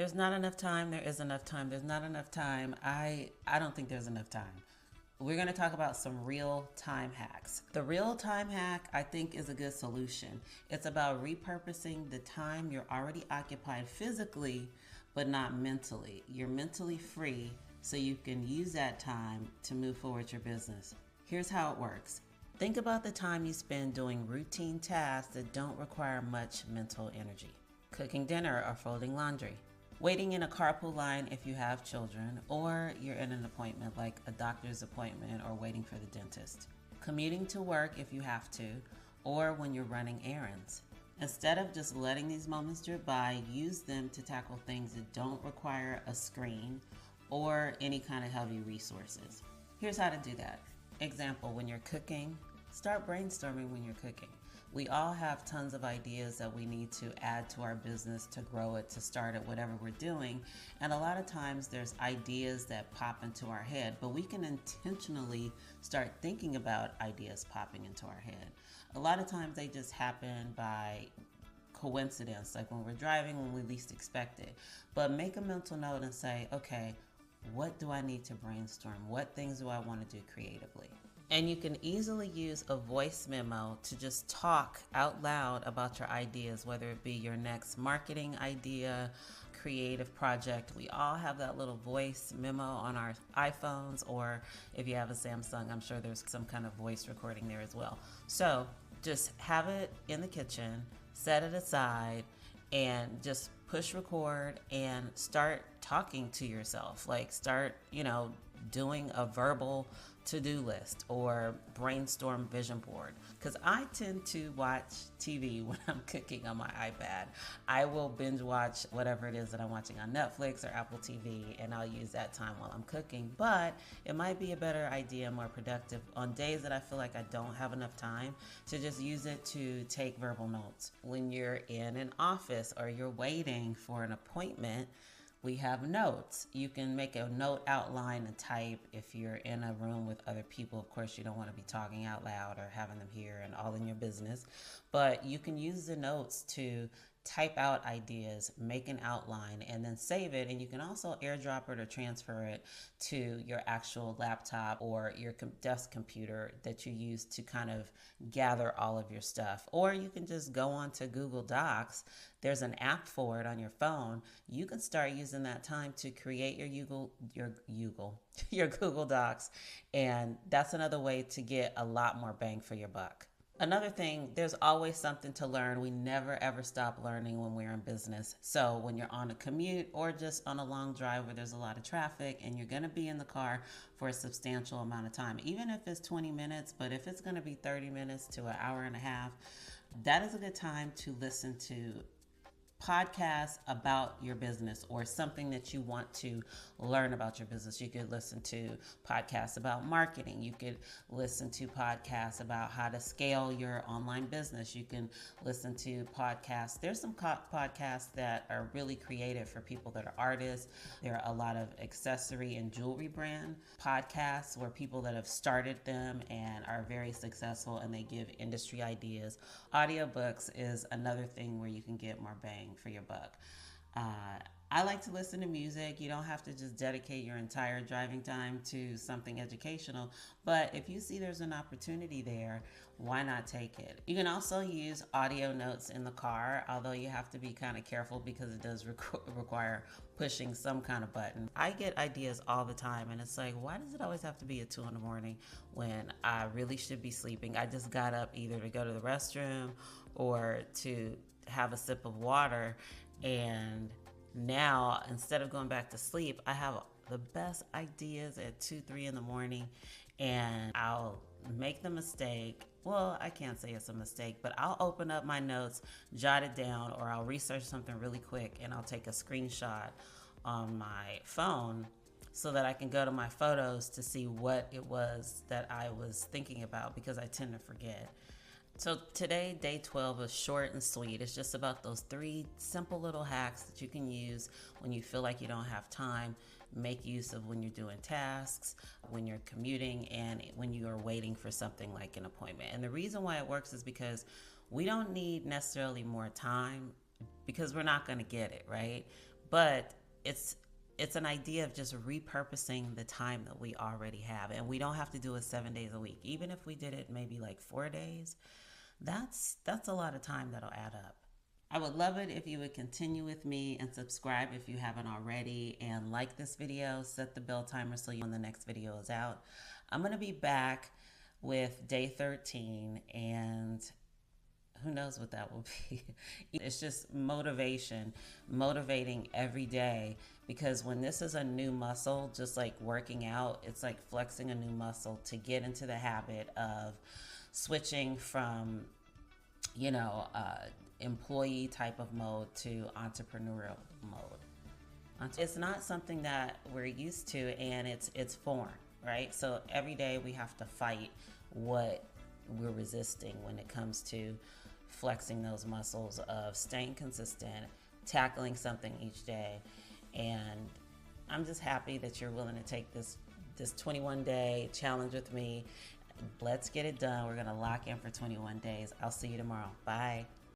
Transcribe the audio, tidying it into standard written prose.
There's not enough time. There is enough time. There's not enough time. I don't think there's enough time. We're going to talk about some real time hacks. The real time hack, I think, is a good solution. It's about repurposing the time you're already occupied physically, but not mentally. You're mentally free, so you can use that time to move forward your business. Here's how it works. Think about the time you spend doing routine tasks that don't require much mental energy. Cooking dinner or folding laundry. Waiting in a carpool line if you have children, or you're in an appointment like a doctor's appointment or waiting for the dentist. Commuting to work if you have to, or when you're running errands. Instead of just letting these moments drip by, use them to tackle things that don't require a screen or any kind of heavy resources. Here's how to do that. Example, when you're cooking, start brainstorming when you're cooking. We all have tons of ideas that we need to add to our business, to grow it, to start it, whatever we're doing. And a lot of times there's ideas that pop into our head, but we can intentionally start thinking about ideas popping into our head. A lot of times they just happen by coincidence, like when we're driving, when we least expect it. But make a mental note and say, okay, what do I need to brainstorm? What things do I want to do creatively? And you can easily use a voice memo to just talk out loud about your ideas, whether it be your next marketing idea, creative project. We all have that little voice memo on our iPhones, or if you have a Samsung, I'm sure there's some kind of voice recording there as well. So just have it in the kitchen, set it aside, and just push record and start talking to yourself. Like start, doing a verbal to-do list or brainstorm vision board. Because I tend to watch TV when I'm cooking on my iPad. I will binge watch whatever it is that I'm watching on Netflix or Apple TV, and I'll use that time while I'm cooking. But it might be a better idea, more productive, on days that I feel like I don't have enough time, to just use it to take verbal notes. When you're in an office or you're waiting for an appointment, we have notes. You can make a note outline and type. If you're in a room with other people, of course, you don't want to be talking out loud or having them hear and all in your business. But you can use the notes to type out ideas, make an outline, and then save it. And you can also airdrop it or transfer it to your actual laptop or your desk computer that you use to kind of gather all of your stuff. Or you can just go on to Google Docs. There's an app for it on your phone. You can start using that time to create your Google Docs. And that's another way to get a lot more bang for your buck. Another thing, there's always something to learn. We never ever stop learning when we're in business. So when you're on a commute or just on a long drive where there's a lot of traffic and you're going to be in the car for a substantial amount of time, even if it's 20 minutes, but if it's going to be 30 minutes to an hour and a half, that is a good time to listen to podcasts about your business or something that you want to learn about your business. You could listen to podcasts about marketing. You could listen to podcasts about how to scale your online business. You can listen to podcasts. There's some podcasts that are really creative for people that are artists. There are a lot of accessory and jewelry brand podcasts where people that have started them and are very successful, and they give industry ideas. Audiobooks is another thing where you can get more bang for your buck. I like to listen to music. You don't have to just dedicate your entire driving time to something educational, but if you see there's an opportunity there, why not take it? You can also use audio notes in the car, although you have to be kind of careful because it does require pushing some kind of button. I get ideas all the time, and it's like, why does it always have to be at 2 a.m. when I really should be sleeping? I just got up either to go to the restroom or to have a sip of water, and now instead of going back to sleep, I have the best ideas at 2-3 in the morning, and I'll make the mistake. Well, I can't say it's a mistake, but I'll open up my notes, jot it down, or I'll research something really quick and I'll take a screenshot on my phone so that I can go to my photos to see what it was that I was thinking about, because I tend to forget. So today, day 12 is short and sweet. It's just about those 3 simple little hacks that you can use when you feel like you don't have time. Make use of when you're doing tasks, when you're commuting, and when you are waiting for something like an appointment. And the reason why it works is because we don't need necessarily more time, because we're not going to get it, right? but it's an idea of just repurposing the time that we already have, and we don't have to do it 7 days a week. Even if we did it maybe like 4 days, that's a lot of time that'll add up. I would love it if you would continue with me and subscribe if you haven't already, and like this video, set the bell timer so you know when the next video is out. I'm going to be back with day 13, and who knows what that will be. It's just motivating every day, because when this is a new muscle, just like working out, it's like flexing a new muscle to get into the habit of switching from, employee type of mode to entrepreneurial mode. It's not something that we're used to, and it's foreign, right? So every day we have to fight what we're resisting when it comes to flexing those muscles of staying consistent, tackling something each day. And I'm just happy that you're willing to take this 21-day challenge with me. Let's get it done. We're going to lock in for 21 days. I'll see you tomorrow. Bye.